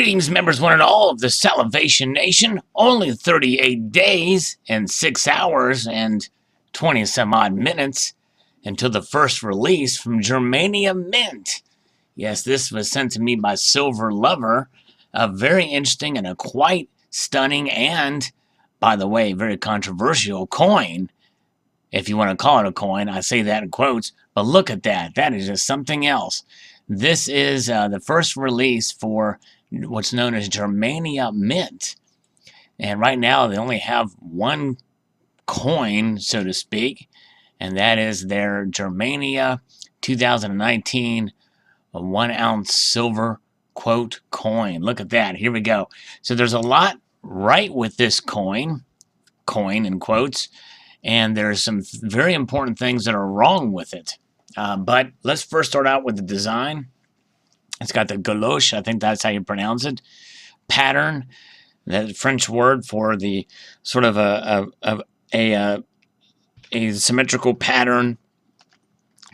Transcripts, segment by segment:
Greetings, members one and all of the Salivation Nation. Only 38 days and 6 hours and 20 some odd minutes until the first release from Germania Mint. Yes, this was sent to me by Silver Lover. A very interesting and a quite stunning and, by the way, very controversial coin. If you want to call it a coin, I say that in quotes, but look at that. That is just something else. This is the first release for what's known as Germania Mint. And right now they only have one coin, so to speak, and that is their Germania 2019 1 ounce silver quote coin. Look at that. Here we go. So there's a lot right with this coin in quotes, and there's some very important things that are wrong with it. But let's first start out with the design. It's got the galoche, I think that's how you pronounce it, pattern, that French word for the sort of a symmetrical pattern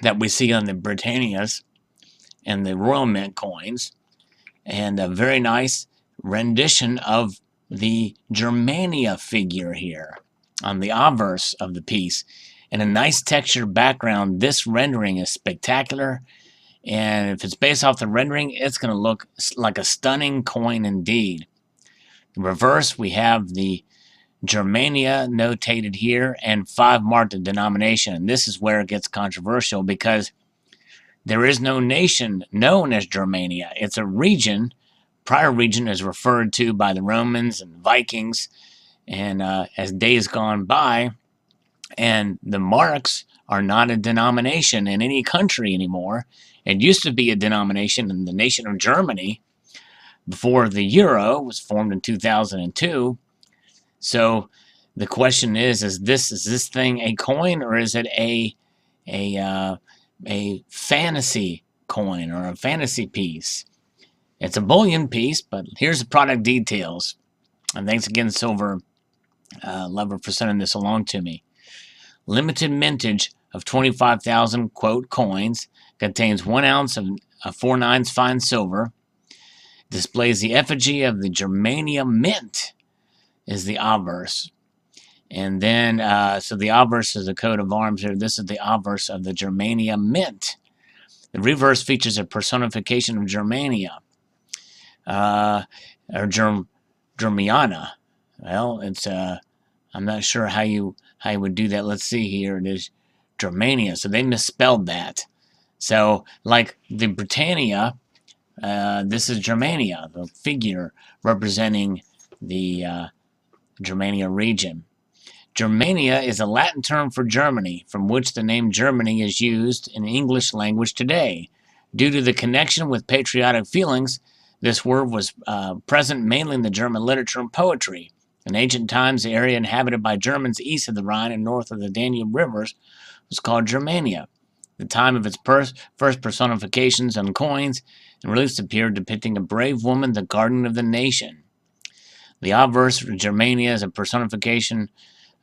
that we see on the Britannias and the Royal Mint coins, and a very nice rendition of the Germania figure here on the obverse of the piece. And a nice textured background. This rendering is spectacular. And if it's based off the rendering, it's going to look like a stunning coin indeed. In reverse, we have the Germania notated here and 5 marked the denomination. And this is where it gets controversial because there is no nation known as Germania. It's a region. Prior region is referred to by the Romans and Vikings. And as days gone by, and the marks are not a denomination in any country anymore. It used to be a denomination in the nation of Germany before the euro was formed in 2002. So the question is this thing a coin, or is it a fantasy coin or a fantasy piece? It's a bullion piece, but here's the product details. And thanks again, Silver Lover, for sending this along to me. Limited mintage of 25,000 quote coins. Contains 1 ounce of 4/9 fine silver. Displays the effigy of the Germania Mint is the obverse. And then, so the obverse is the coat of arms here. This is the obverse of the Germania Mint. The reverse features a personification of Germania. Or Germiana. Well, it's, I'm not sure how you would do that. Let's see here. It is Germania. So they misspelled that. So, like the Britannia, this is Germania, the figure representing the Germania region. Germania is a Latin term for Germany, from which the name Germany is used in English language today. Due to the connection with patriotic feelings, this word was present mainly in the German literature and poetry. In ancient times, the area inhabited by Germans east of the Rhine and north of the Danube rivers was called Germania. The time of its first personifications on coins and reliefs appeared depicting a brave woman, the guardian of the nation. The obverse of Germania as a personification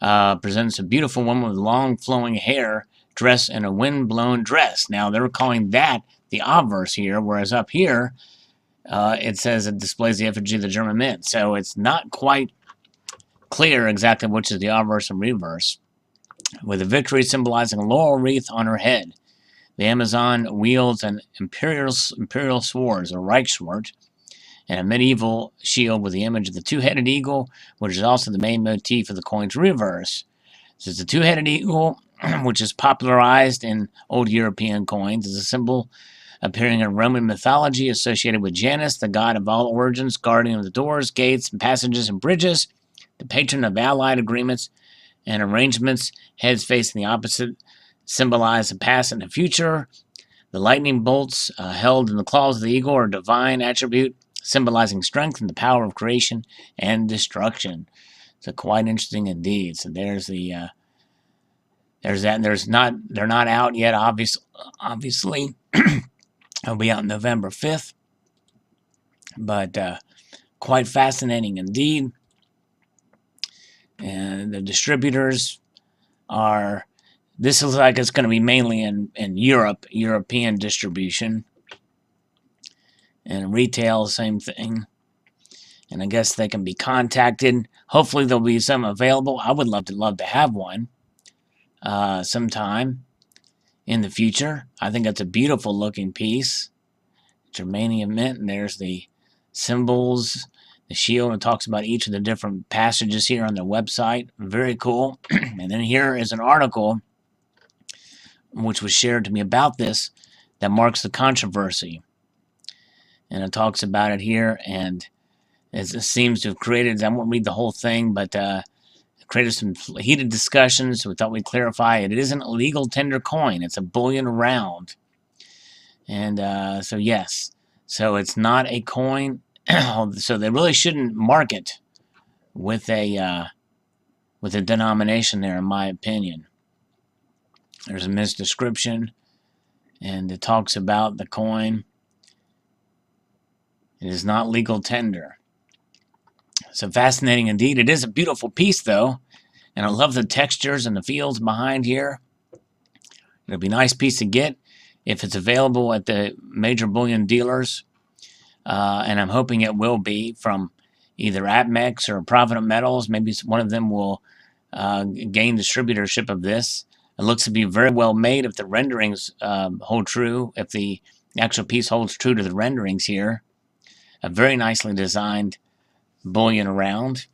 presents a beautiful woman with long flowing hair dressed in a wind-blown dress. Now they're calling that the obverse here, whereas up here it says it displays the effigy of the German Mint. So it's not quite clear exactly which is the obverse and reverse. With a victory symbolizing a laurel wreath on her head. The Amazon wields an imperial sword, a Reichsschwert, and a medieval shield with the image of the two-headed eagle, which is also the main motif of the coin's reverse. So it's a two-headed eagle, which is popularized in old European coins as a symbol appearing in Roman mythology associated with Janus, the god of all origins, guardian of the doors, gates, and passages and bridges, the patron of allied agreements and arrangements. Heads facing the opposite symbolize the past and the future. The lightning bolts held in the claws of the eagle are a divine attribute, symbolizing strength and the power of creation and destruction. So quite interesting indeed. So there's the there's that. And they're not out yet. Obviously, it'll be out November 5th. But quite fascinating indeed. And the distributors are. This looks like it's going to be mainly in Europe, European distribution. And retail, same thing. and I guess they can be contacted. Hopefully there'll be some available. I would love to have one sometime in the future. I think that's a beautiful looking piece. Germanium mint, and there's the symbols, the shield. It talks about each of the different passages here on their website. Very cool. And then here is an article which was shared to me about this that marks the controversy. And it talks about it here, and it seems to have created, I won't read the whole thing, but created some heated discussions. We thought we'd clarify it. It isn't a legal tender coin. It's a bullion round. And so, yes. So it's not a coin. So they really shouldn't mark it with a denomination there, in my opinion. There's a misdescription, and it talks about the coin. It is not legal tender. So fascinating indeed. It is a beautiful piece, though, and I love the textures and the fields behind here. It'll be a nice piece to get if it's available at the major bullion dealers, and I'm hoping it will be from either APMEX or Provident Metals. Maybe one of them will gain distributorship of this. It looks to be very well made if the renderings hold true, if the actual piece holds true to the renderings here. A very nicely designed bullion round.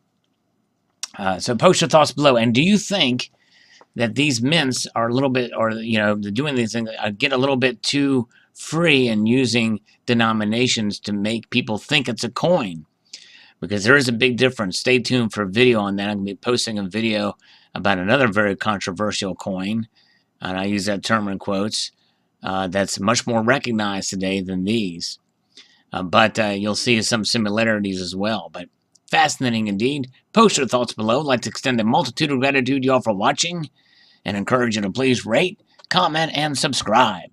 So post your thoughts below. And do you think that these mints are a little bit, or, doing these things, get a little bit too free in using denominations to make people think it's a coin? Because there is a big difference. Stay tuned for a video on that. I'm going to be posting a video about another very controversial coin, and I use that term in quotes, that's much more recognized today than these. But you'll see some similarities as well. But fascinating indeed. Post your thoughts below. I'd like to extend a multitude of gratitude to y'all for watching, and encourage you to please rate, comment, and subscribe.